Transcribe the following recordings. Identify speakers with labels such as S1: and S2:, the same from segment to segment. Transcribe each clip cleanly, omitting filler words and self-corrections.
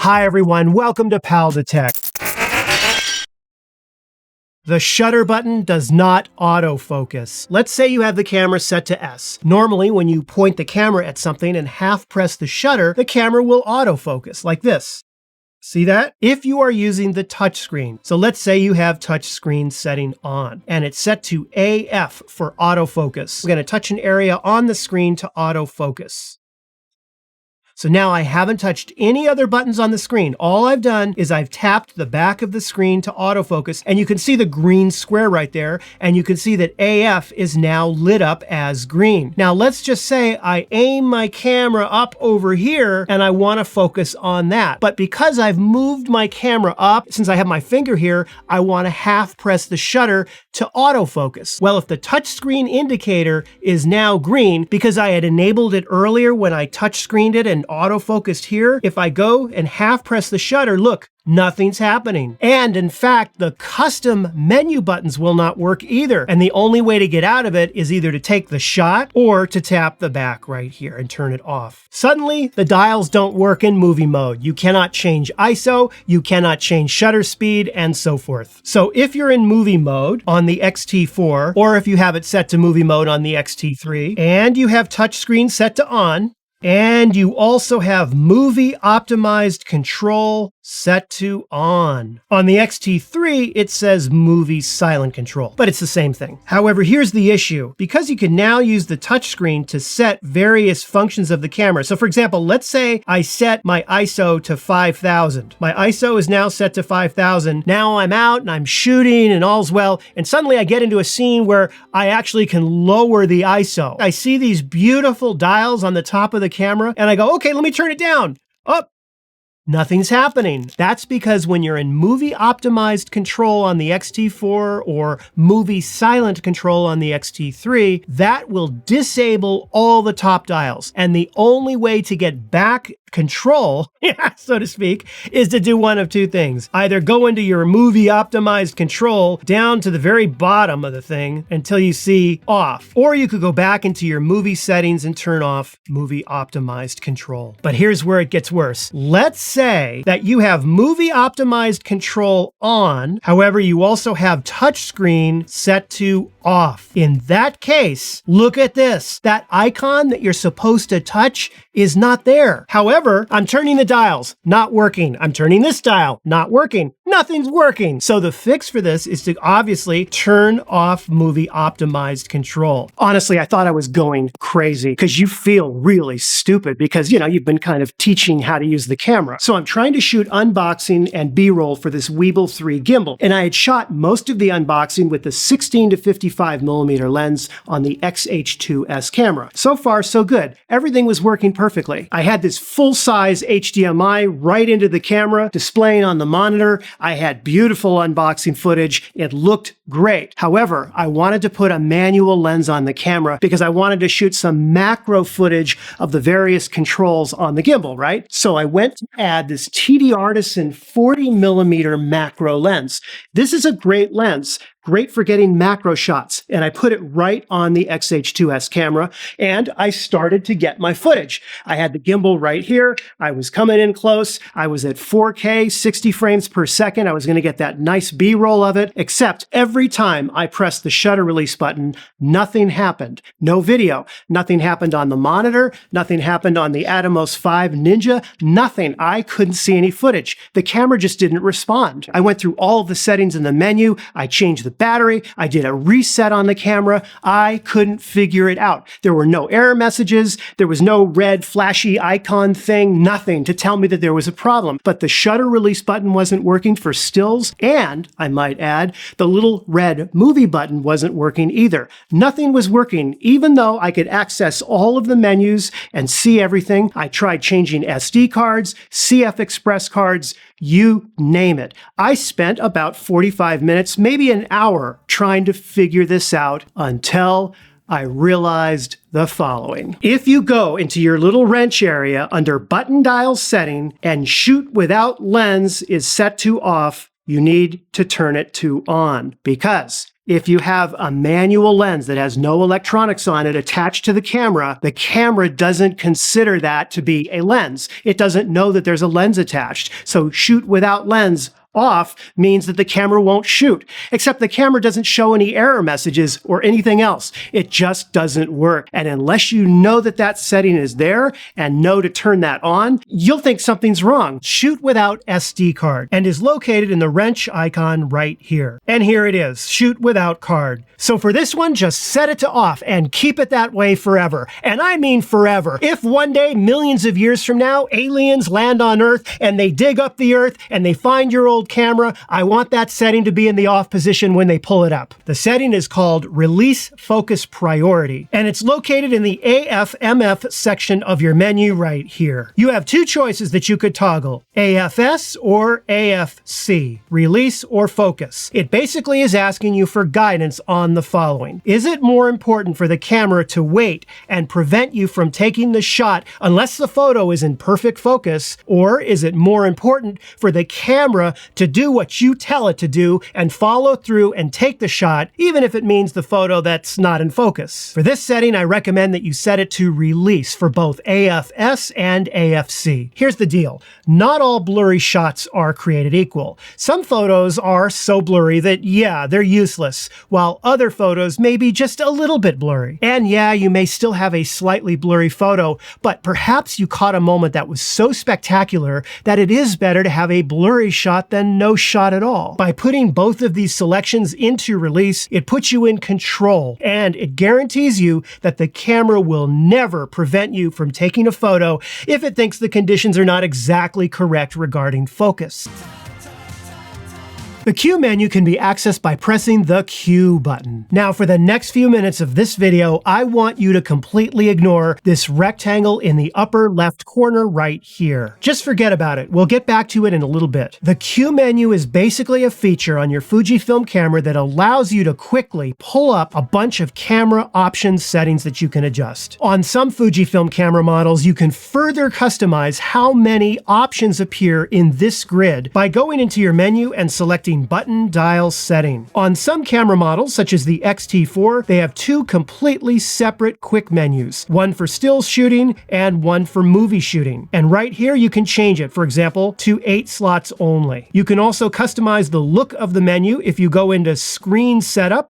S1: Hi everyone, welcome to Pal Detect. The shutter button does not autofocus. Let's say you have the camera set to S. Normally, when you point the camera at something and half press the shutter, the camera will autofocus, like this. See that? If you are using the touchscreen, so let's say you have touchscreen setting on, and it's set to AF for autofocus. We're going to touch an area on the screen to autofocus. So now I haven't touched any other buttons on the screen. All I've done is I've tapped the back of the screen to autofocus, and you can see the green square right there, and you can see that AF is now lit up as green. Now let's just say I aim my camera up over here and I want to focus on that. But because I've moved my camera up, since I have my finger here, I want to half press the shutter to autofocus. Well, if the touchscreen indicator is now green, because I had enabled it earlier when I touchscreened it and autofocused here, if I go and half press the shutter, look, nothing's happening. And in fact, the custom menu buttons will not work either. And the only way to get out of it is either to take the shot or to tap the back right here and turn it off. Suddenly, the dials don't work in movie mode. You cannot change ISO, you cannot change shutter speed, and so forth. So if you're in movie mode on the X-T4, or if you have it set to movie mode on the X-T3, and you have touchscreen set to on, and you also have movie optimized control set to on. On the X-T3, it says movie silent control, but it's the same thing. However, here's the issue. Because you can now use the touchscreen to set various functions of the camera. So for example, let's say I set my ISO to 5,000. My ISO is now set to 5,000. Now I'm out and I'm shooting and all's well. And suddenly I get into a scene where I actually can lower the ISO. I see these beautiful dials on the top of the camera and I go, okay, let me turn it down. Oh, nothing's happening. That's because when you're in movie optimized control on the X-T4 or movie silent control on the X-T3, that will disable all the top dials. And the only way to get back control, so to speak, is to do one of two things. Either go into your movie optimized control down to the very bottom of the thing until you see off, or you could go back into your movie settings and turn off movie optimized control. But here's where it gets worse. Let's say that you have movie optimized control on, however, you also have touchscreen set to off. In that case, look at this. That icon that you're supposed to touch is not there. However, I'm turning the dials, not working. I'm turning this dial, not working. Nothing's working. So the fix for this is to obviously turn off movie optimized control. Honestly, I thought I was going crazy because you feel really stupid because, you know, you've been kind of teaching how to use the camera. So I'm trying to shoot unboxing and B-roll for this Weebill 3 gimbal. And I had shot most of the unboxing with the 16 to 55 millimeter lens on the XH2S camera. So far, so good. Everything was working perfectly. I had this full-size HDMI right into the camera, displaying on the monitor. I had beautiful unboxing footage. It looked great. However, I wanted to put a manual lens on the camera because I wanted to shoot some macro footage of the various controls on the gimbal, right? So I went to add this TD Artisan 40 millimeter macro lens. This is a great lens. Great for getting macro shots. And I put it right on the XH2S camera and I started to get my footage. I had the gimbal right here. I was coming in close. I was at 4K, 60 frames per second. I was going to get that nice B-roll of it, except every time I pressed the shutter release button, nothing happened. No video. Nothing happened on the monitor. Nothing happened on the Atomos 5 Ninja. Nothing. I couldn't see any footage. The camera just didn't respond. I went through all of the settings in the menu. I changed the battery. I did a reset on the camera. I couldn't figure it out. There were no error messages. There was no red flashy icon thing, nothing to tell me that there was a problem. But the shutter release button wasn't working for stills. And I might add, the little red movie button wasn't working either. Nothing was working, even though I could access all of the menus and see everything. I tried changing SD cards, CF Express cards, you name it. I spent about 45 minutes, maybe an hour, trying to figure this out until I realized the following. If you go into your little wrench area under button dial setting and shoot without lens is set to off, you need to turn it to on because If you have a manual lens that has no electronics on it attached to the camera doesn't consider that to be a lens. It doesn't know that there's a lens attached. So shoot without lens off means that the camera won't shoot, except the camera doesn't show any error messages or anything else. It just doesn't work. And unless you know that that setting is there and know to turn that on, you'll think something's wrong. Shoot without SD card and is located in the wrench icon right here. And here it is, shoot without card. So for this one, just set it to off and keep it that way forever. And I mean forever. If one day, millions of years from now, aliens land on Earth and they dig up the Earth and they find your old camera, I want that setting to be in the off position when they pull it up. The setting is called Release Focus Priority, and it's located in the AF/MF section of your menu right here. You have two choices that you could toggle, AFS or AFC, Release or Focus. It basically is asking you for guidance on the following. Is it more important for the camera to wait and prevent you from taking the shot unless the photo is in perfect focus, or is it more important for the camera to do what you tell it to do and follow through and take the shot, even if it means the photo that's not in focus? For this setting, I recommend that you set it to Release for both AFS and AFC. Here's the deal. Not all blurry shots are created equal. Some photos are so blurry that, yeah, they're useless, while other photos may be just a little bit blurry. And yeah, you may still have a slightly blurry photo, but perhaps you caught a moment that was so spectacular that it is better to have a blurry shot than no shot at all. By putting both of these selections into Release, it puts you in control, and it guarantees you that the camera will never prevent you from taking a photo if it thinks the conditions are not exactly correct regarding focus. The Q menu can be accessed by pressing the Q button. Now, for the next few minutes of this video, I want you to completely ignore this rectangle in the upper left corner right here. Just forget about it. We'll get back to it in a little bit. The Q menu is basically a feature on your Fujifilm camera that allows you to quickly pull up a bunch of camera option settings that you can adjust. On some Fujifilm camera models, you can further customize how many options appear in this grid by going into your menu and selecting button dial setting. On some camera models, such as the X-T4, they have two completely separate quick menus, one for still shooting and one for movie shooting. And right here you can change it, for example, to 8 slots only. You can also customize the look of the menu if you go into Screen Setup.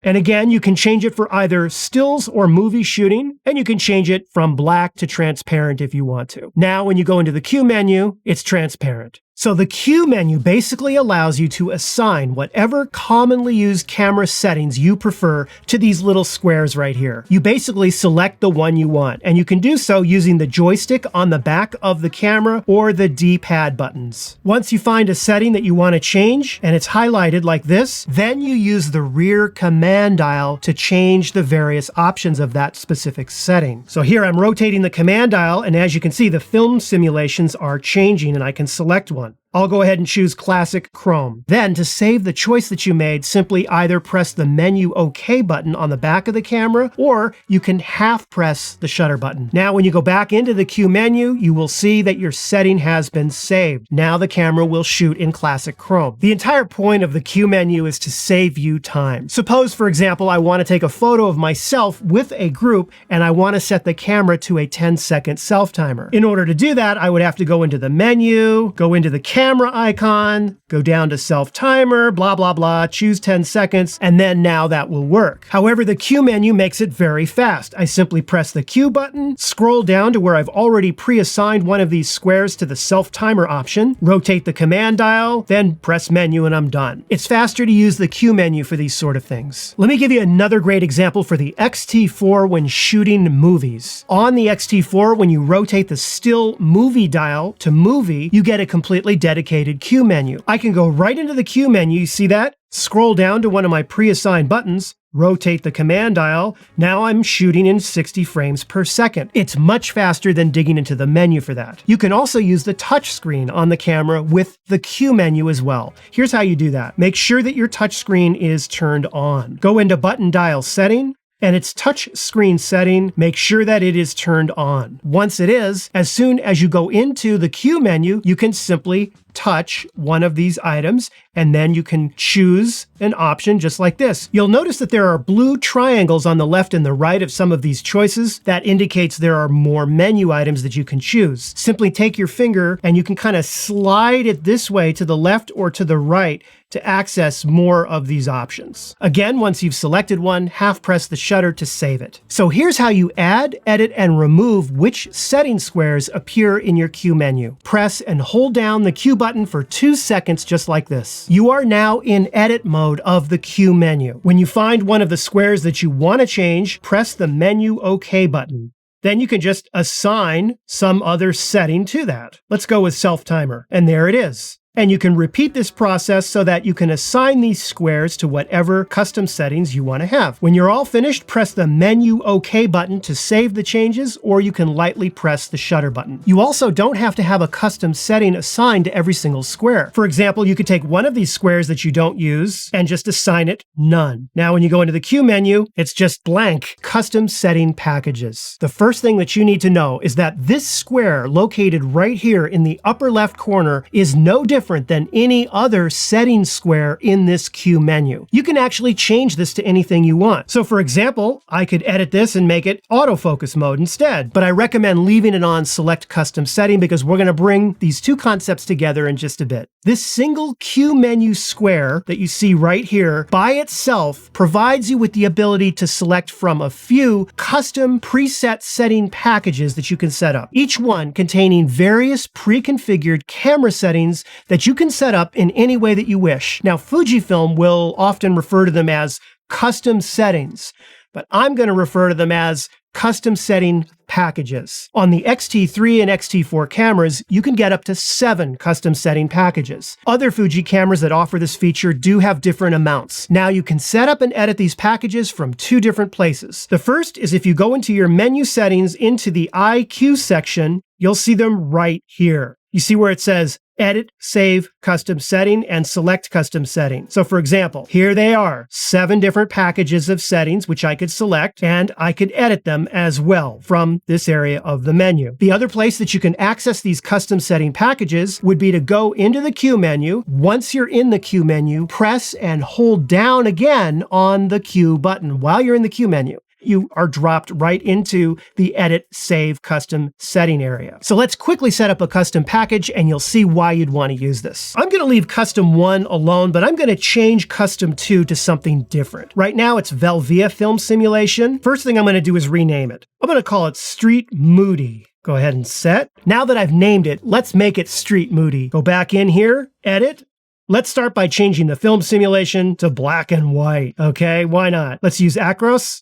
S1: And again, you can change it for either stills or movie shooting, and you can change it from black to transparent if you want to. Now, when you go into the Q menu, it's transparent. So the Q menu basically allows you to assign whatever commonly used camera settings you prefer to these little squares right here. You basically select the one you want, and you can do so using the joystick on the back of the camera or the D-pad buttons. Once you find a setting that you want to change, and it's highlighted like this, then you use the rear command dial to change the various options of that specific setting. So here I'm rotating the command dial, and as you can see, the film simulations are changing, and I can select one. I'll go ahead and choose Classic Chrome. Then, to save the choice that you made, simply either press the Menu OK button on the back of the camera, or you can half press the shutter button. Now, when you go back into the Q menu, you will see that your setting has been saved. Now the camera will shoot in Classic Chrome. The entire point of the Q menu is to save you time. Suppose, for example, I want to take a photo of myself with a group, and I want to set the camera to a 10-second self-timer. In order to do that, I would have to go into the menu, go into the camera icon, go down to self-timer, blah, blah, blah, choose 10 seconds, and then now that will work. However, the Q menu makes it very fast. I simply press the Q button, scroll down to where I've already pre-assigned one of these squares to the self-timer option, rotate the command dial, then press menu, and I'm done. It's faster to use the Q menu for these sort of things. Let me give you another great example for the X-T4 when shooting movies. On the X-T4, when you rotate the still movie dial to movie, you get a completely dedicated Q menu. I can go right into the Q menu, you see that? Scroll down to one of my pre-assigned buttons, rotate the command dial. Now I'm shooting in 60 frames per second. It's much faster than digging into the menu for that. You can also use the touch screen on the camera with the Q menu as well. Here's how you do that. Make sure that your touch screen is turned on. Go into button dial setting, and its touch screen setting, make sure that it is turned on. Once it is, as soon as you go into the Q menu, you can simply touch one of these items, and then you can choose an option just like this. You'll notice that there are blue triangles on the left and the right of some of these choices. That indicates there are more menu items that you can choose. Simply take your finger and you can kind of slide it this way to the left or to the right to access more of these options. Again, once you've selected one, half press the shutter to save it. So here's how you add, edit, and remove which setting squares appear in your Q menu. Press and hold down the Q button for 2 seconds just like this. You are now in edit mode of the Q menu. When you find one of the squares that you want to change, press the menu OK button. Then you can just assign some other setting to that. Let's go with self-timer, and there it is. And you can repeat this process so that you can assign these squares to whatever custom settings you want to have. When you're all finished, press the menu OK button to save the changes, or you can lightly press the shutter button. You also don't have to have a custom setting assigned to every single square. For example, you could take one of these squares that you don't use and just assign it none. Now, when you go into the Q menu, it's just blank, custom setting packages. The first thing that you need to know is that this square located right here in the upper left corner is no different than any other setting square in this Q menu. You can actually change this to anything you want. So for example, I could edit this and make it autofocus mode instead, but I recommend leaving it on select custom setting because we're going to bring these two concepts together in just a bit. This single Q menu square that you see right here by itself provides you with the ability to select from a few custom preset setting packages that you can set up, each one containing various pre-configured camera settings that you can set up in any way that you wish. Now, Fujifilm will often refer to them as custom settings, but I'm going to refer to them as custom setting packages. On the X-T3 and X-T4 cameras, you can get up to 7 custom setting packages. Other Fuji cameras that offer this feature do have different amounts. Now, you can set up and edit these packages from 2 different places. The first is if you go into your menu settings into the IQ section, you'll see them right here. You see where it says Edit, Save, Custom Setting, and Select Custom Setting. So for example, here they are, 7 different packages of settings which I could select, and I could edit them as well from this area of the menu. The other place that you can access these custom setting packages would be to go into the Q menu. Once you're in the Q menu, press and hold down again on the Q button while you're in the Q menu. You are dropped right into the Edit, Save, Custom Setting area. So let's quickly set up a custom package and you'll see why you'd want to use this. I'm going to leave Custom 1 alone, but I'm going to change Custom 2 to something different. Right now it's Velvia Film Simulation. First thing I'm going to do is rename it. I'm going to call it Street Moody. Go ahead and set. Now that I've named it, let's make it Street Moody. Go back in here, edit. Let's start by changing the film simulation to black and white. Okay, why not? Let's use Acros.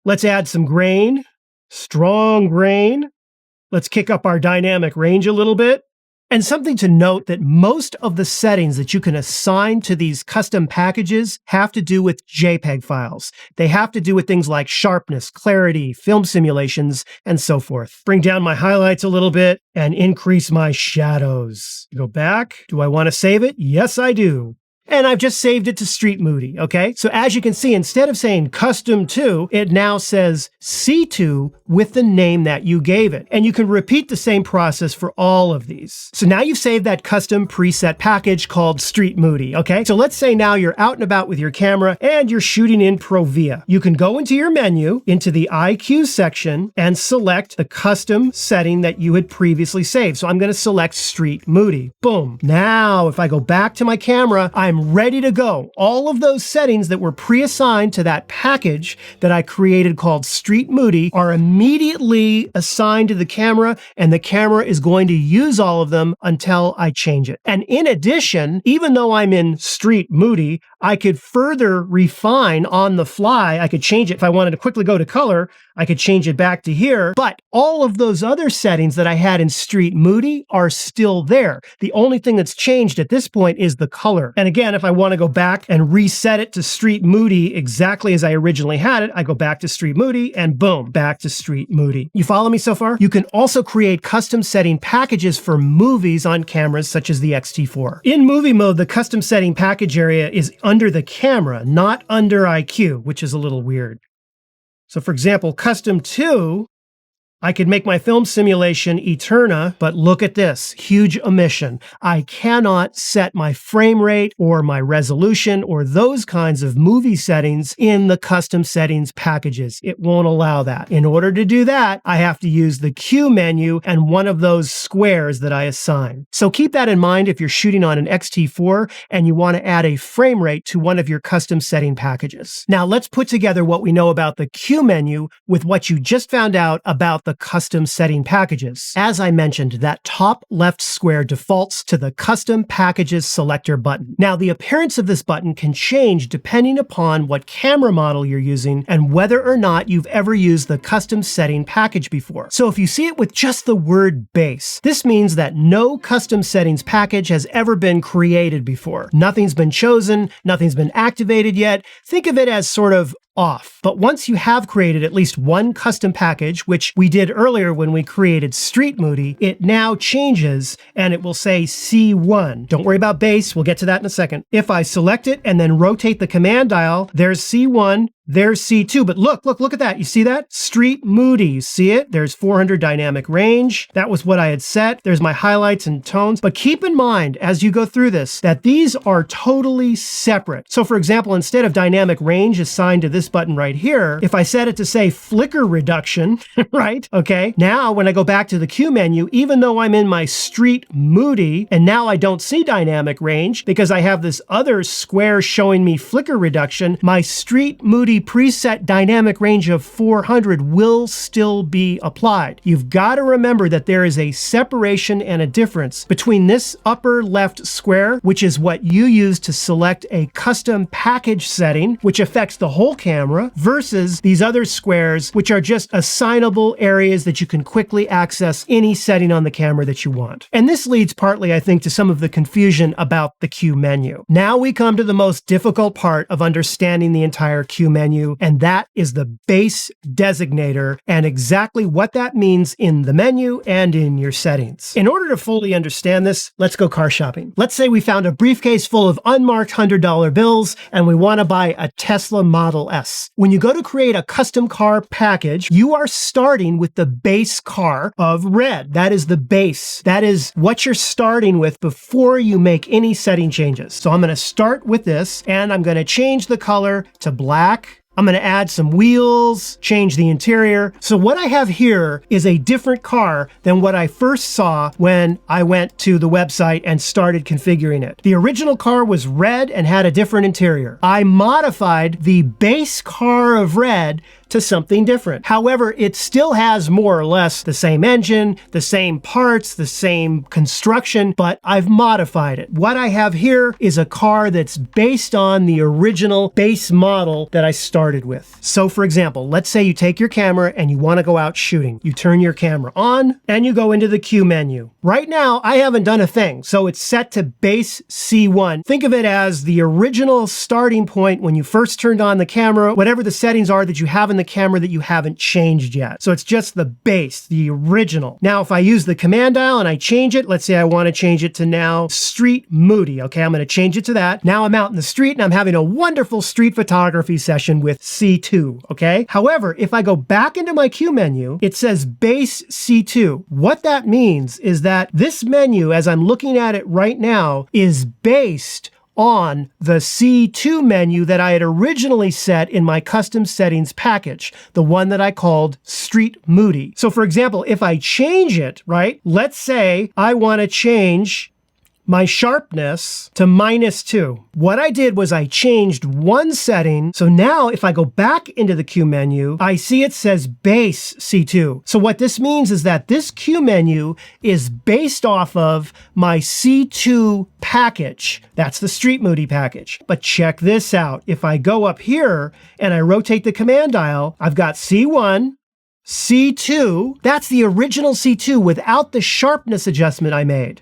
S1: Let's add some grain, strong grain. Let's kick up our dynamic range a little bit. And something to note that most of the settings that you can assign to these custom packages have to do with JPEG files. They have to do with things like sharpness, clarity, film simulations, and so forth. Bring down my highlights a little bit and increase my shadows. Go back. Do I want to save it? Yes, I do. And I've just saved it to Street Moody, okay? So as you can see, instead of saying Custom 2, it now says C2 with the name that you gave it. And you can repeat the same process for all of these. So now you've saved that custom preset package called Street Moody, okay? So let's say now you're out and about with your camera and you're shooting in Provia. You can go into your menu, into the IQ section, and select the custom setting that you had previously saved. So I'm gonna select Street Moody. Boom. Now, if I go back to my camera, I'm ready to go. All of those settings that were pre-assigned to that package that I created called Street Moody are immediately assigned to the camera, and the camera is going to use all of them until I change it. And in addition, even though I'm in Street Moody, I could further refine on the fly. I could change it. If I wanted to quickly go to color, I could change it back to here. But all of those other settings that I had in Street Moody are still there. The only thing that's changed at this point is the color. And again, if I want to go back and reset it to Street Moody exactly as I originally had it, I go back to Street Moody and boom, back to Street Moody. You follow me so far? You can also create custom setting packages for movies on cameras such as the X-T4. In movie mode, the custom setting package area is under the camera, not under IQ, which is a little weird. So for example, Custom 2 I could make my film simulation Eterna, but look at this, huge omission. I cannot set my frame rate or my resolution or those kinds of movie settings in the custom settings packages. It won't allow that. In order to do that, I have to use the Q menu and one of those squares that I assign. So keep that in mind if you're shooting on an X-T4 and you want to add a frame rate to one of your custom setting packages. Now let's put together what we know about the Q menu with what you just found out about the custom setting packages. As I mentioned, that top left square defaults to the Custom Packages Selector button. Now, the appearance of this button can change depending upon what camera model you're using and whether or not you've ever used the custom setting package before. So if you see it with just the word base, this means that no custom settings package has ever been created before. Nothing's been chosen, nothing's been activated yet. Think of it as sort of off. But once you have created at least one custom package, which we did earlier when we created Street Moody, it now changes and it will say C1. Don't worry about base, we'll get to that in a second. If I select it and then rotate the command dial, there's C1, there's C2, but look at that. You see that? Street Moody, you see it? There's 400 dynamic range. That was what I had set. There's my highlights and tones. But keep in mind, as you go through this, that these are totally separate. So for example, instead of dynamic range assigned to this button right here, if I set it to say flicker reduction, right? Okay. Now, when I go back to the Q menu, even though I'm in my Street Moody, and now I don't see dynamic range because I have this other square showing me flicker reduction, my Street Moody preset dynamic range of 400 will still be applied. You've got to remember that there is a separation and a difference between this upper left square, which is what you use to select a custom package setting, which affects the whole camera, versus these other squares, which are just assignable areas that you can quickly access any setting on the camera that you want. And this leads partly, I think, to some of the confusion about the Q menu. Now we come to the most difficult part of understanding the entire Q menu, and that is the base designator and exactly what that means in the menu and in your settings. In order to fully understand this, let's go car shopping. Let's say we found a briefcase full of unmarked $100 bills and we want to buy a Tesla Model S. When you go to create a custom car package, you are starting with the base car of red. That is the base. That is what you're starting with before you make any setting changes. So I'm going to start with this and I'm going to change the color to black. I'm going to add some wheels, change the interior. So what I have here is a different car than what I first saw when I went to the website and started configuring it. The original car was red and had a different interior. I modified the base car of red to something different. However, it still has more or less the same engine, the same parts, the same construction, but I've modified it. What I have here is a car that's based on the original base model that I started with. So for example, let's say you take your camera and you want to go out shooting. You turn your camera on and you go into the Q menu. Right now, I haven't done a thing, so it's set to base C1. Think of it as the original starting point when you first turned on the camera, whatever the settings are that you have in the camera that you haven't changed yet. So it's just the base, the original. Now, if I use the command dial and I change it, let's say I want to change it to now Street Moody. Okay, I'm going to change it to that. Now I'm out in the street and I'm having a wonderful street photography session with C2. Okay. However, if I go back into my Q menu, it says base C2. What that means is that this menu, as I'm looking at it right now, is based on the C2 menu that I had originally set in my custom settings package, the one that I called Street Moody. So for example, if I change it, right, let's say I want to change my sharpness to -2. What I did was I changed one setting. So now if I go back into the Q menu, I see it says base C2. So what this means is that this Q menu is based off of my C2 package. That's the Street Moody package. But check this out. If I go up here and I rotate the command dial, I've got C1, C2. That's the original C2 without the sharpness adjustment I made.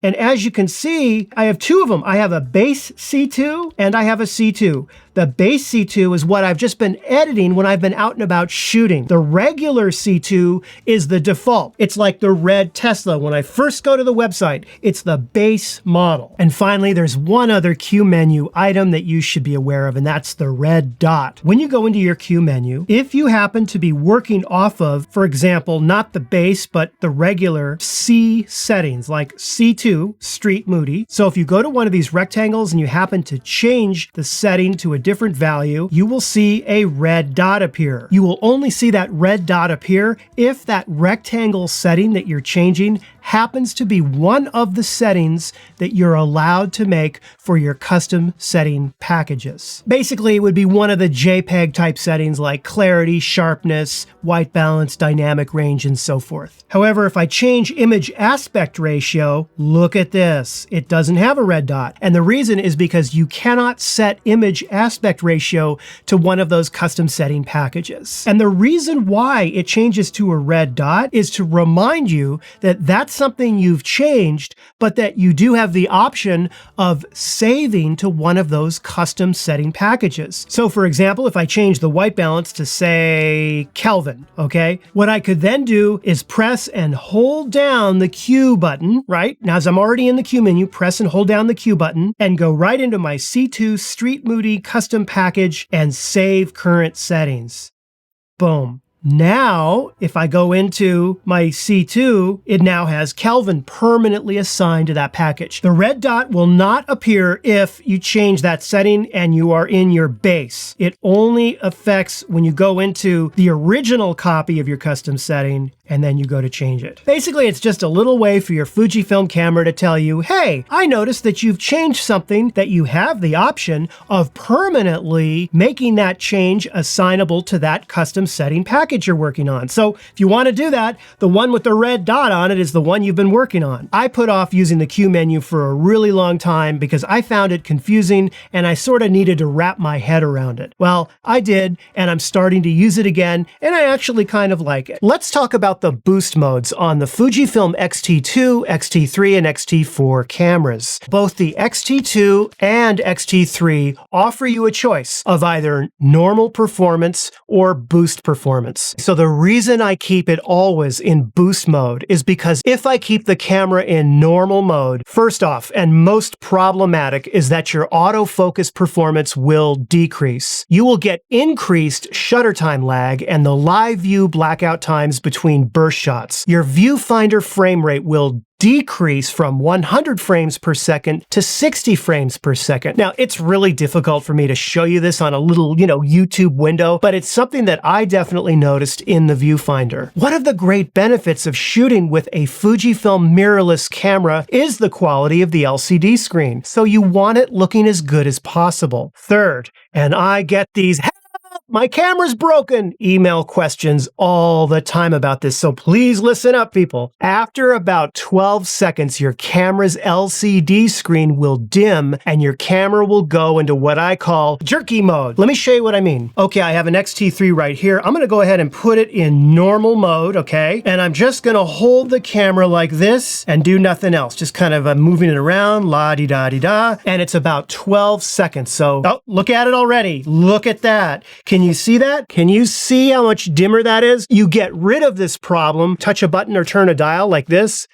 S1: And as you can see, I have two of them. I have a base C2 and I have a C2. The base C2 is what I've just been editing when I've been out and about shooting. The regular C2 is the default. It's like the red Tesla. When I first go to the website, it's the base model. And finally, there's one other Q menu item that you should be aware of, and that's the red dot. When you go into your Q menu, if you happen to be working off of, for example, not the base, but the regular C settings, like C2, Street Moody. So if you go to one of these rectangles and you happen to change the setting to a different value, you will see a red dot appear. You will only see that red dot appear if that rectangle setting that you're changing happens to be one of the settings that you're allowed to make for your custom setting packages. Basically, it would be one of the JPEG type settings like clarity, sharpness, white balance, dynamic range, and so forth. However, if I change image aspect ratio, look at this. It doesn't have a red dot. And the reason is because you cannot set image aspect ratio to one of those custom setting packages. And the reason why it changes to a red dot is to remind you that that's something you've changed, but that you do have the option of saving to one of those custom setting packages. So for example, if I change the white balance to say Kelvin, okay, what I could then do is press and hold down the Q button, right? Now, as I'm already in the Q menu, press and hold down the Q button and go right into my C2 Street Moody custom package and save current settings. Boom. Now, if I go into my C2, it now has Kelvin permanently assigned to that package. The red dot will not appear if you change that setting and you are in your base. It only affects when you go into the original copy of your custom setting and then you go to change it. Basically, it's just a little way for your Fujifilm camera to tell you, hey, I noticed that you've changed something, that you have the option of permanently making that change assignable to that custom setting package you're working on. So if you want to do that, the one with the red dot on it is the one you've been working on. I put off using the Q menu for a really long time because I found it confusing and I sort of needed to wrap my head around it. Well, I did, and I'm starting to use it again, and I actually kind of like it. Let's talk about the boost modes on the Fujifilm X-T2, X-T3, and X-T4 cameras. Both the X-T2 and X-T3 offer you a choice of either normal performance or boost performance. So the reason I keep it always in boost mode is because if I keep the camera in normal mode, first off, and most problematic, is that your autofocus performance will decrease. You will get increased shutter time lag and the live view blackout times between burst shots. Your viewfinder frame rate will decrease from 100 frames per second to 60 frames per second. Now, it's really difficult for me to show you this on a little, YouTube window, but it's something that I definitely noticed in the viewfinder. One of the great benefits of shooting with a Fujifilm mirrorless camera is the quality of the LCD screen, so you want it looking as good as possible. Third, and I get these my camera's broken email questions all the time about this, so please listen up, people. After about 12 seconds, your camera's LCD screen will dim and your camera will go into what I call jerky mode. Let me show you what I mean. Okay, I have an X-T3 right here. I'm gonna go ahead and put it in normal mode, okay? And I'm just gonna hold the camera like this and do nothing else. Just kind of moving it around, la-di-da-di-da. And it's about 12 seconds. So, oh, look at it already. Look at that. Can you see that? Can you see how much dimmer that is? You get rid of this problem, touch a button or turn a dial like this.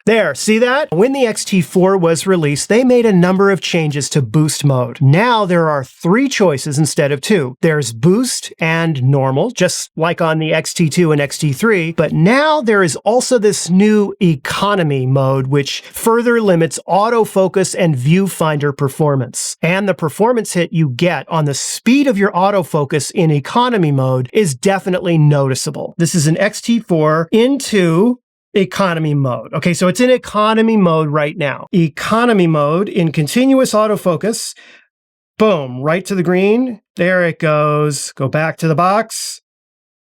S1: There, see that? When the X-T4 was released, they made a number of changes to boost mode. Now there are 3 choices instead of 2. There's boost and normal, just like on the X-T2 and X-T3, but now there is also this new economy mode, which further limits autofocus and viewfinder performance. And the performance hit you get on the speed of your autofocus in economy mode is definitely noticeable. This is an X-T4 into economy mode. Okay, so it's in economy mode right now. Economy mode in continuous autofocus. Boom, right to the green. There it goes. Go back to the box.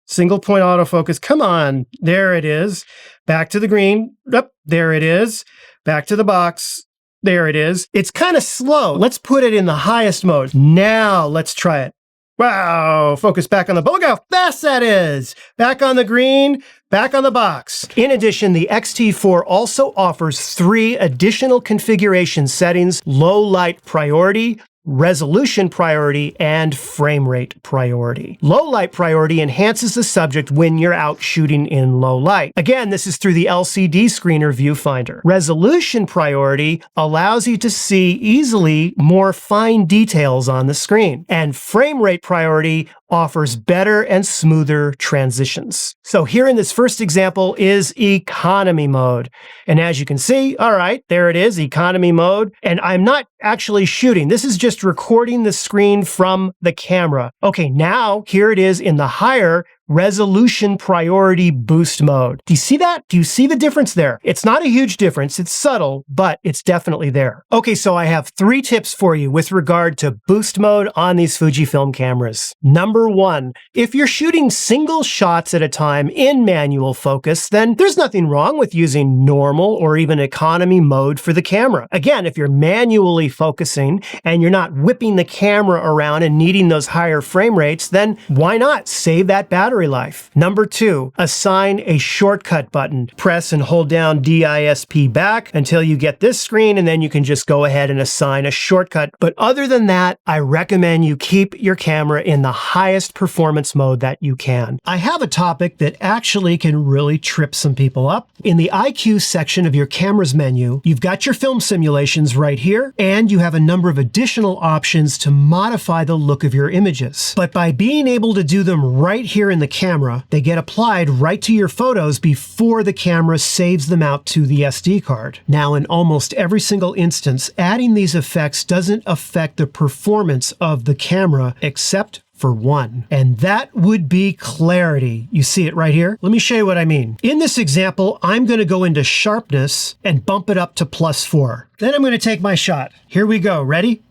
S1: Single point autofocus. Come on. There it is. Back to the green. Yep, there it is. Back to the box. There it is. It's kind of slow. Let's put it in the highest mode. Now let's try it. Wow, focus back on the, look how fast that is. Back on the green, back on the box. In addition, the X-T4 also offers 3 additional configuration settings: low light priority, resolution priority, and frame rate priority. Low light priority enhances the subject when you're out shooting in low light. Again, this is through the LCD screener viewfinder. Resolution priority allows you to see easily more fine details on the screen. And frame rate priority offers better and smoother transitions. So here in this first example is economy mode. And as you can see, all right, there it is, economy mode. And I'm not actually shooting. This is just recording the screen from the camera. Okay, now here it is in the higher resolution priority boost mode. Do you see that? Do you see the difference there? It's not a huge difference. It's subtle, but it's definitely there. Okay, so I have 3 tips for you with regard to boost mode on these Fujifilm cameras. Number 1, if you're shooting single shots at a time in manual focus, then there's nothing wrong with using normal or even economy mode for the camera. Again, if you're manually focusing and you're not whipping the camera around and needing those higher frame rates, then why not save that battery life? Number 2, assign a shortcut button. Press and hold down DISP back until you get this screen, and then you can just go ahead and assign a shortcut. But other than that, I recommend you keep your camera in the highest performance mode that you can. I have a topic that actually can really trip some people up. In the IQ section of your camera's menu, you've got your film simulations right here, and you have a number of additional options to modify the look of your images. But by being able to do them right here in the camera, they get applied right to your photos before the camera saves them out to the SD card. Now, in almost every single instance, adding these effects doesn't affect the performance of the camera except for one, and that would be clarity. You see it right here? Let me show you what I mean. In this example, I'm going to go into sharpness and bump it up to +4. Then I'm going to take my shot. Here we go. Ready?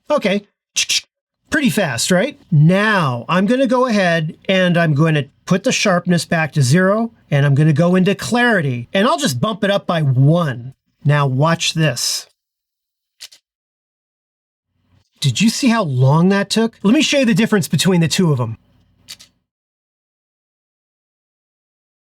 S1: Okay. Pretty fast, right? Now, I'm going to go ahead and I'm going to put the sharpness back to 0, and I'm going to go into clarity, and I'll just bump it up by 1. Now watch this. Did you see how long that took? Let me show you the difference between the two of them.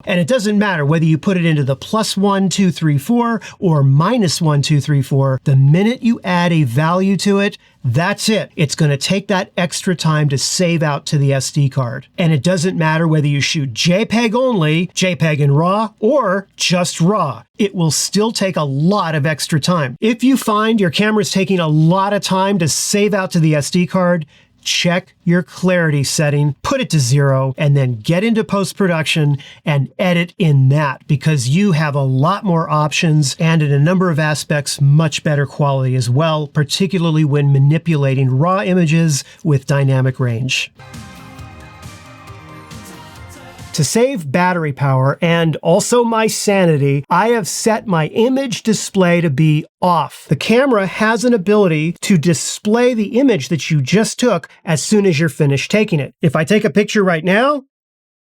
S1: And it doesn't matter whether you put it into the +1, 2, 3, 4 or -1, 2, 3, 4. The minute you add a value to it, that's it. It's going to take that extra time to save out to the SD card. And it doesn't matter whether you shoot JPEG only, JPEG and RAW, or just RAW. It will still take a lot of extra time. If you find your camera's taking a lot of time to save out to the SD card, check your clarity setting, put it to 0, and then get into post-production and edit in that, because you have a lot more options and in a number of aspects, much better quality as well, particularly when manipulating raw images with dynamic range. To save battery power and also my sanity, I have set my image display to be off. The camera has an ability to display the image that you just took as soon as you're finished taking it. If I take a picture right now,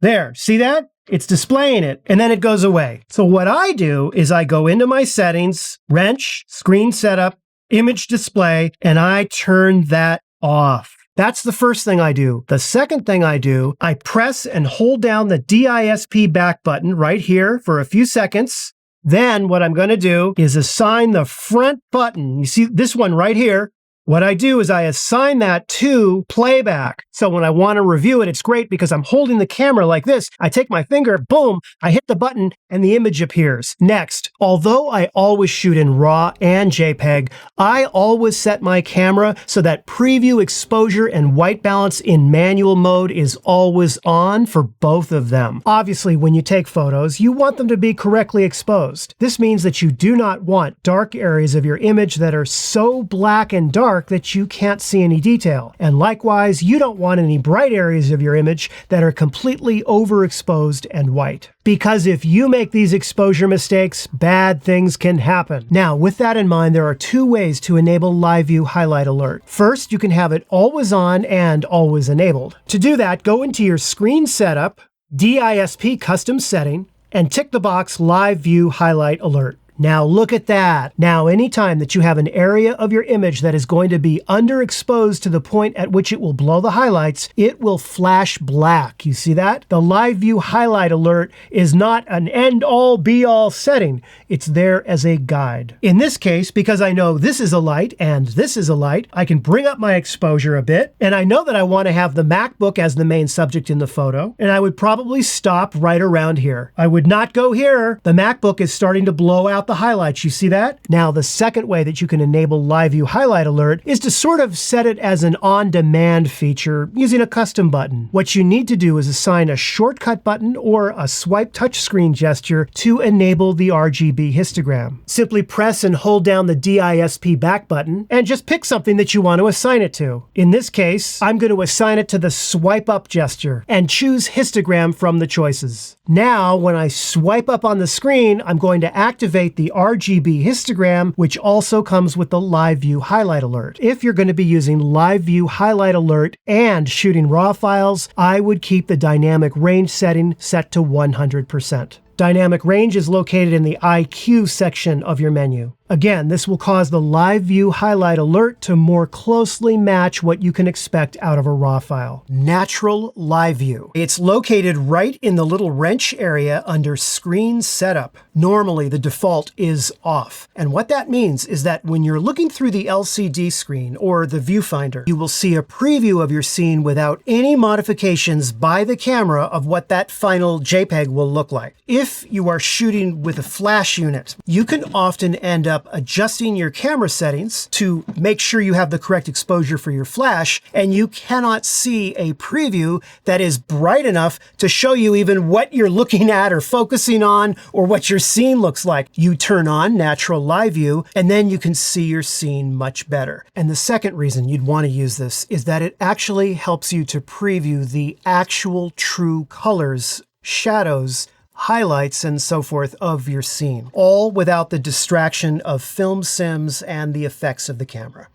S1: there, see that? It's displaying it, and then it goes away. So what I do is I go into my settings, wrench, screen setup, image display, and I turn that off. That's the first thing I do. The second thing I do, I press and hold down the DISP back button right here for a few seconds. Then what I'm going to do is assign the front button. You see this one right here? What I do is I assign that to playback. So when I want to review it, it's great because I'm holding the camera like this. I take my finger, boom, I hit the button, and the image appears. Next, although I always shoot in RAW and JPEG, I always set my camera so that preview exposure and white balance in manual mode is always on for both of them. Obviously, when you take photos, you want them to be correctly exposed. This means that you do not want dark areas of your image that are so black and dark that you can't see any detail. And likewise, you don't want any bright areas of your image that are completely overexposed and white. Because if you make these exposure mistakes, bad things can happen. Now, with that in mind, there are 2 ways to enable Live View Highlight Alert. First, you can have it always on and always enabled. To do that, go into your screen setup, DISP custom setting, and tick the box Live View Highlight Alert. Now look at that. Now anytime that you have an area of your image that is going to be underexposed to the point at which it will blow the highlights, it will flash black. You see that? The live view highlight alert is not an end-all be-all setting. It's there as a guide. In this case, because I know this is a light and this is a light, I can bring up my exposure a bit, and I know that I want to have the MacBook as the main subject in the photo, and I would probably stop right around here. I would not go here. The MacBook is starting to blow out the highlights. You see that? Now, the second way that you can enable Live View Highlight Alert is to sort of set it as an on-demand feature using a custom button. What you need to do is assign a shortcut button or a swipe touchscreen gesture to enable the RGB histogram. Simply press and hold down the DISP back button and just pick something that you want to assign it to. In this case, I'm going to assign it to the swipe up gesture and choose histogram from the choices. Now, when I swipe up on the screen, I'm going to activate the RGB histogram, which also comes with the Live View Highlight Alert. If you're going to be using Live View Highlight Alert and shooting RAW files, I would keep the dynamic range setting set to 100%. Dynamic range is located in the IQ section of your menu. Again, this will cause the Live View Highlight Alert to more closely match what you can expect out of a RAW file. Natural Live View. It's located right in the little wrench area under Screen Setup. Normally, the default is off. And what that means is that when you're looking through the LCD screen or the viewfinder, you will see a preview of your scene without any modifications by the camera of what that final JPEG will look like. If you are shooting with a flash unit, you can often end up adjusting your camera settings to make sure you have the correct exposure for your flash, and you cannot see a preview that is bright enough to show you even what you're looking at or focusing on or what your scene looks like. You turn on Natural Live View, and then you can see your scene much better. And the second reason you'd want to use this is that it actually helps you to preview the actual true colors, shadows, highlights, and so forth of your scene, all without the distraction of film sims and the effects of the camera.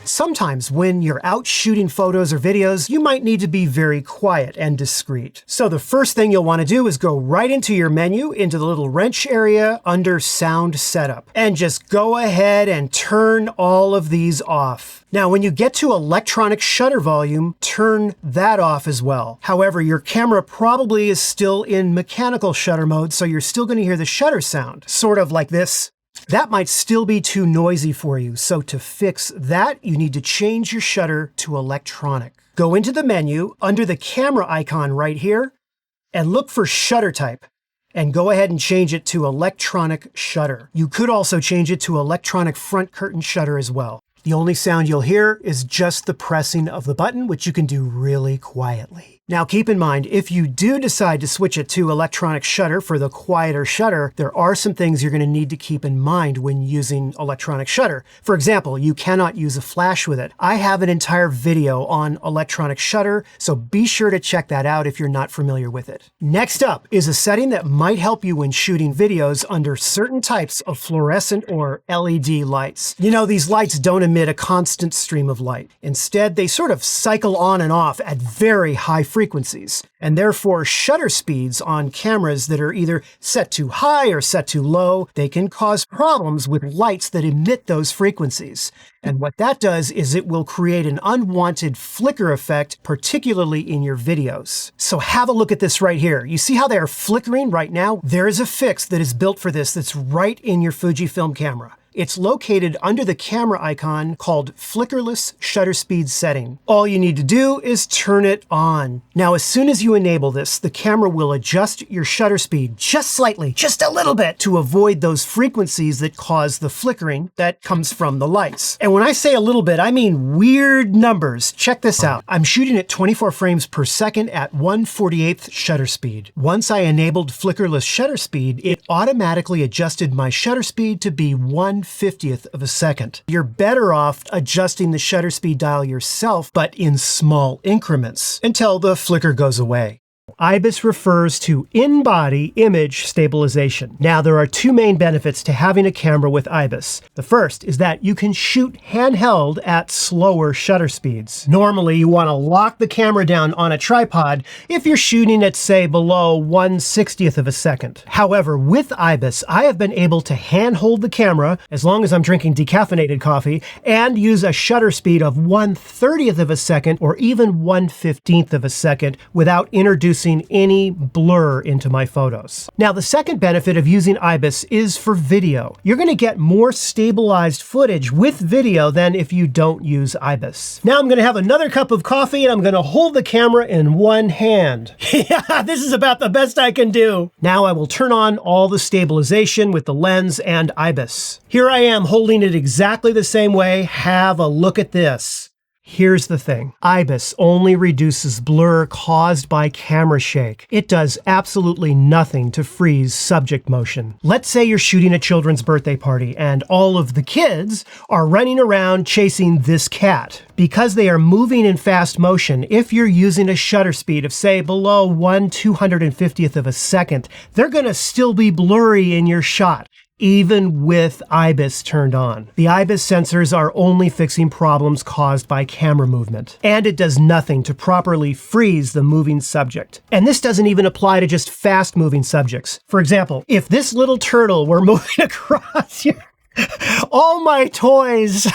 S1: Sometimes when you're out shooting photos or videos, you might need to be very quiet and discreet. So the first thing you'll want to do is go right into your menu, into the little wrench area under Sound Setup, and just go ahead and turn all of these off. Now, when you get to electronic shutter volume, turn that off as well. However, your camera probably is still in mechanical shutter mode, so you're still going to hear the shutter sound, sort of like this. That might still be too noisy for you, so to fix that, you need to change your shutter to electronic. Go into the menu, under the camera icon right here, and look for shutter type, and go ahead and change it to electronic shutter. You could also change it to electronic front curtain shutter as well. The only sound you'll hear is just the pressing of the button, which you can do really quietly. Now keep in mind, if you do decide to switch it to electronic shutter for the quieter shutter, there are some things you're going to need to keep in mind when using electronic shutter. For example, you cannot use a flash with it. I have an entire video on electronic shutter, so be sure to check that out if you're not familiar with it. Next up is a setting that might help you when shooting videos under certain types of fluorescent or LED lights. You know, these lights don't emit a constant stream of light. Instead, they sort of cycle on and off at very high frequencies, and therefore shutter speeds on cameras that are either set too high or set too low, they can cause problems with lights that emit those frequencies. And what that does is it will create an unwanted flicker effect, particularly in your videos. So have a look at this right here. You see how they are flickering right now? There is a fix that is built for this that's right in your Fujifilm camera. It's located under the camera icon called Flickerless Shutter Speed Setting. All you need to do is turn it on. Now, as soon as you enable this, the camera will adjust your shutter speed just slightly, just a little bit, to avoid those frequencies that cause the flickering that comes from the lights. And when I say a little bit, I mean weird numbers. Check this out. I'm shooting at 24 frames per second at 1/48th shutter speed. Once I enabled Flickerless shutter speed, it automatically adjusted my shutter speed to be 1/50th of a second. You're better off adjusting the shutter speed dial yourself, but in small increments, until the flicker goes away. IBIS refers to in-body image stabilization. Now, there are two main benefits to having a camera with IBIS. The first is that you can shoot handheld at slower shutter speeds. Normally, you want to lock the camera down on a tripod if you're shooting at, say, below 1/60th of a second. However, with IBIS, I have been able to handhold the camera, as long as I'm drinking decaffeinated coffee, and use a shutter speed of 1/30th of a second or even 1/15th of a second without introducing any blur into my photos. Now, the second benefit of using IBIS is for video. You're going to get more stabilized footage with video than if you don't use IBIS. Now I'm going to have another cup of coffee and I'm going to hold the camera in one hand. Yeah, this is about the best I can do. Now I will turn on all the stabilization with the lens and IBIS. Here I am holding it exactly the same way. Have a look at this. Here's the thing. IBIS only reduces blur caused by camera shake. It does absolutely nothing to freeze subject motion. Let's say you're shooting a children's birthday party and all of the kids are running around chasing this cat. Because they are moving in fast motion, if you're using a shutter speed of, say, below 1/250th of a second, they're going to still be blurry in your shot, even with IBIS turned on. The IBIS sensors are only fixing problems caused by camera movement, and it does nothing to properly freeze the moving subject. And this doesn't even apply to just fast-moving subjects. For example, if this little turtle were moving across your all my toys.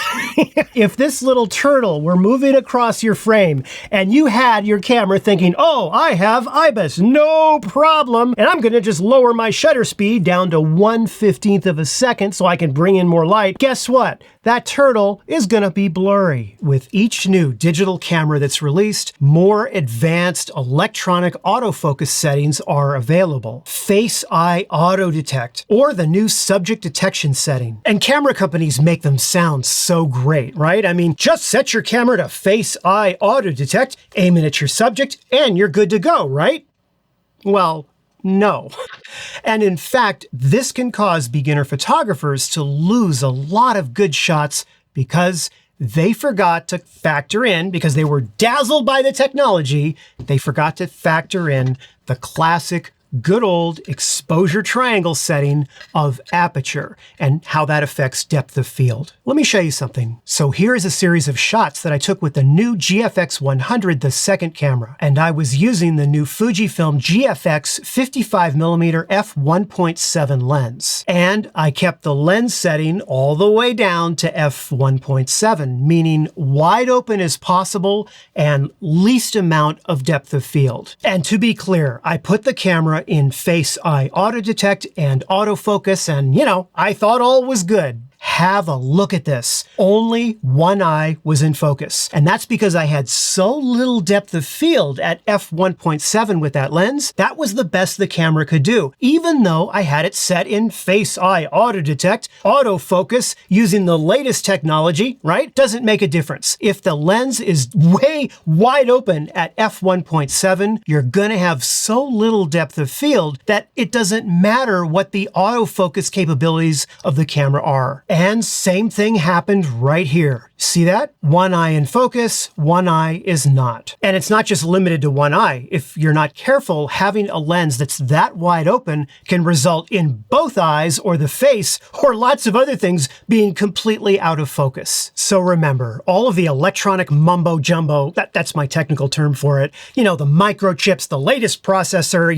S1: If this little turtle were moving across your frame and you had your camera thinking, oh, I have IBIS, no problem, and I'm going to just lower my shutter speed down to 1/15th of a second so I can bring in more light, guess what? That turtle is going to be blurry. With each new digital camera that's released, more advanced electronic autofocus settings are available. Face-Eye Auto Detect, or the new subject detection setting. And camera companies make them sound so great, right? I mean, just set your camera to Face-Eye Auto Detect, aim it at your subject, and you're good to go, right? Well, no. And in fact, this can cause beginner photographers to lose a lot of good shots because they forgot to factor in, because they were dazzled by the technology, they forgot to factor in the classic good old exposure triangle setting of aperture and how that affects depth of field. Let me show you something. So here is a series of shots that I took with the new GFX 100, the second camera, and I was using the new Fujifilm GFX 55mm f1.7 lens. And I kept the lens setting all the way down to f1.7, meaning wide open as possible and least amount of depth of field. And to be clear, I put the camera in Face-Eye Auto Detect and autofocus, and I thought all was good. Have a look at this. Only one eye was in focus. And that's because I had so little depth of field at f1.7 with that lens. That was the best the camera could do, even though I had it set in Face-Eye Auto Detect, autofocus, using the latest technology, right? Doesn't make a difference. If the lens is way wide open at f1.7, you're gonna have so little depth of field that it doesn't matter what the autofocus capabilities of the camera are. And same thing happened right here. See that? One eye in focus, one eye is not. And it's not just limited to one eye. If you're not careful, having a lens that's that wide open can result in both eyes or the face or lots of other things being completely out of focus. So remember, all of the electronic mumbo jumbo, that's my technical term for it, the microchips, the latest processor,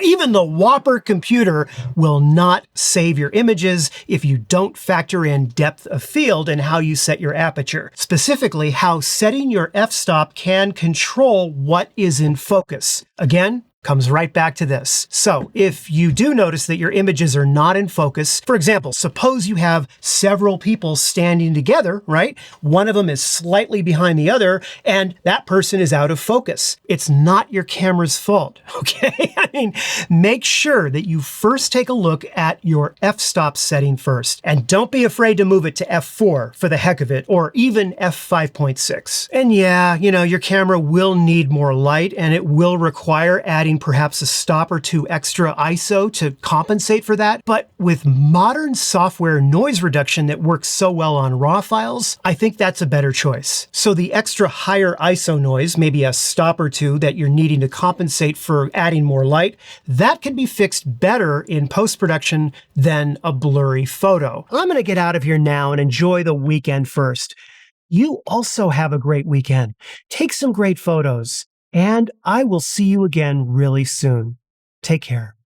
S1: even the Whopper computer will not save your images if you don't factor in depth of field and how you set your aperture. Specifically, how setting your f-stop can control what is in focus. Again, comes right back to this. So if you do notice that your images are not in focus, for example, suppose you have several people standing together, right? One of them is slightly behind the other, and that person is out of focus. It's not your camera's fault, okay? I mean, make sure that you first take a look at your f-stop setting first, and don't be afraid to move it to f4 for the heck of it, or even f5.6. And yeah, your camera will need more light, and it will require adding adding perhaps a stop or two extra ISO to compensate for that. But with modern software noise reduction that works so well on RAW files, I think that's a better choice. So the extra higher ISO noise, maybe a stop or two that you're needing to compensate for adding more light, that can be fixed better in post-production than a blurry photo. I'm going to get out of here now and enjoy the weekend first. You also have a great weekend. Take some great photos, and I will see you again really soon. Take care.